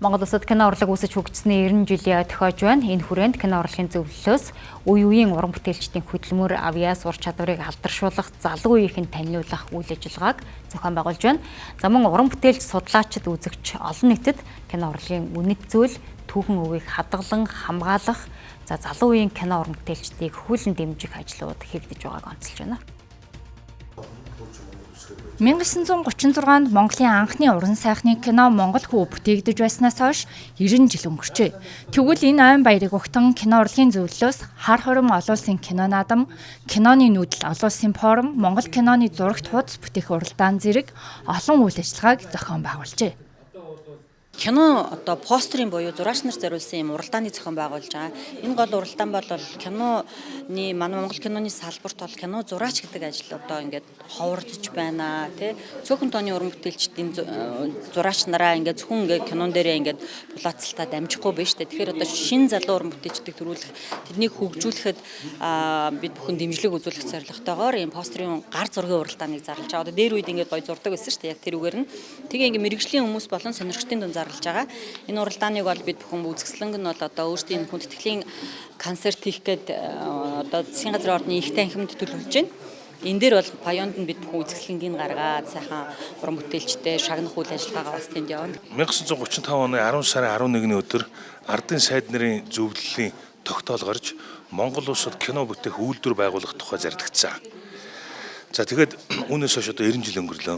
Монгол улсад кино урлаг үүсэж хөгжсөний 90 жилийн тохиож байна. Энэ хүрээнд кино урлагийн зөвлөлөөс үе үеийн уран бүтээлчдийн хөдөлмөр, авьяас, ур чадварыг алдаршуулах, залуу үеийнхэн таниулах үйл ажиллагааг зохион байгуулж байна. За мөн уран бүтээлч, судлаачид, үзэгч олон нийтэд кино урлагийн үнэт зүйл, түүхэн өвийг хадгалан хамгаалах, за залуу үеийн кино уран бүтээлчдийг хөвлөн дэмжих ажлууд хийгдэж байгааг онцолж байна. 1936-нд Монголын анхны уран сайхны кино Монгол хүү бүтээгдэж байснаас хойш 90 жил өнгөрчээ. Тэгвэл энэ айн баярыг огтон кино урлагийн зөвлөлөөс хар хором олон улсын кино наадам, киноны нүүдэл олон улсын форум, Монгол киноны зурагт хуудас бүтээх уралдаан зэрэг олон үйл ажиллагааг зохион байгуулжээ. Кино одоо постерын буюу зураач нар зориулсан юм уралдааны зохион байгуулж байгаа. Энэ гол уралдаан бол киноны манай Монгол киноны салбарт бол кино зураач гэдэг ажил одоо ингээд ховордож байна тий. Цөөхөн тооны уран бүтээлчдийн зураач нараа ингээд зөвхөн ингээд кинон дээрээ ингээд булаацалтаа дамжихгүй байна шүү дээ. Тэгэхээр одоо шинэ залуу уран бүтээлчдийг төрүүлэх, тэднийг хөгжүүлэхэд бид бүхэн дэмжлэг үзүүлэх зорилготойгоор ийм постерын гар зургийн уралдааныг зарлаж байгаа. Одоо дээр үед ингээд гоё зурдаг байсан шүү дээ. Яг тэр үгээр нь тэгээ ингээд мэрэгжлийн хүмүүс болон сонирхчдын дунд зарлаж байгаа. Энэ уралдааныг бол бид бүхэн үзэсгэлэнг нь бол одоо өөрсдийн хүндэтгэлийн концерт хийх гээд одоо засгийн газрын ордны их танхимд төлөвлөж байна. Энэ дээр бол Паяонд нь бид бүхэн үзэсгэлэнгийг гаргаад сайхан уран бүтээлчтэй шагнах үйл ажиллагаагаа бас тэнд явна. 1935 оны 10 сарын 11-ний өдөр Ардын сайд нарын зөвлөлийн тогтоол гарч Монгол улсад кино бүтээх үйлдвэр байгуулах тухай зарлагдсан. За тэгээд үүнээс хойш одоо 90 жил өнгөрлөө.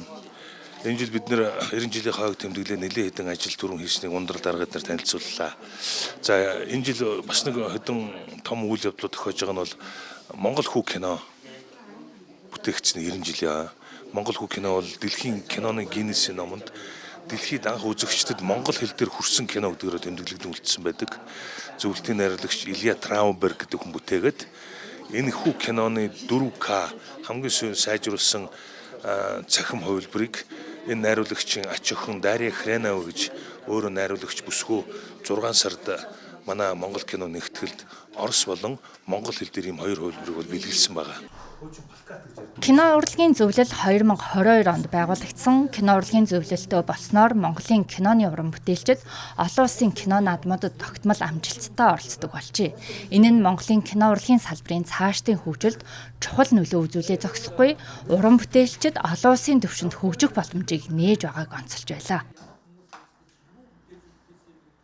Энэ жил бид нэр 90 жилийн хойг тэмдэглээ нэлээд хэдэн ажил түрүүн хийснийг ундрал даргаад нар танилцууллаа. За энэ жил бас нэг хэдэн том үйл явдлууд тохиож байгаа нь бол Монгол хүү кино бүтээгдсэн 90 жилийн. Монгол хүү кино бол дэлхийн киноны Гиннесийн номонд дэлхийд анх үзэгчдэд монгол хэл дээр хүрсэн кино гэдгээр тэмдэглэгдэн үлдсэн байдаг. Зөвлөлтийн найруулагч Илья Трауберг гэдэг хүн бүтээгээд энэ хүү киноны 4К хамгийн сайжруулсан цахим хувилбарыг энэ найруулагчийн ач охин Дарья Хренова гэж өөрөө найруулагч бүсгүй 6 сард манай Монгол кино нэгтгэлд Орос болон монгол хэл дээр ийм хоёр хувилбарыг бол бэлгэлсэн байгаа. Кино урлагийн зөвлөл 2022 онд байгуулагдсан. Кино урлагийн зөвлөлтөө болсноор Монголын киноны уран бүтээлчид олон улсын кино наадмуудад тогтмол амжилттай оролцдог болжээ. Энэ нь Монголын кино урлагийн салбарын цаашдын хөгжилд чухал нөлөө үзүүлээ зогсохгүй. Уран бүтээлчид олон улсын түвшинд хөгжих боломжийг нээж байгааг онцолж байлаа.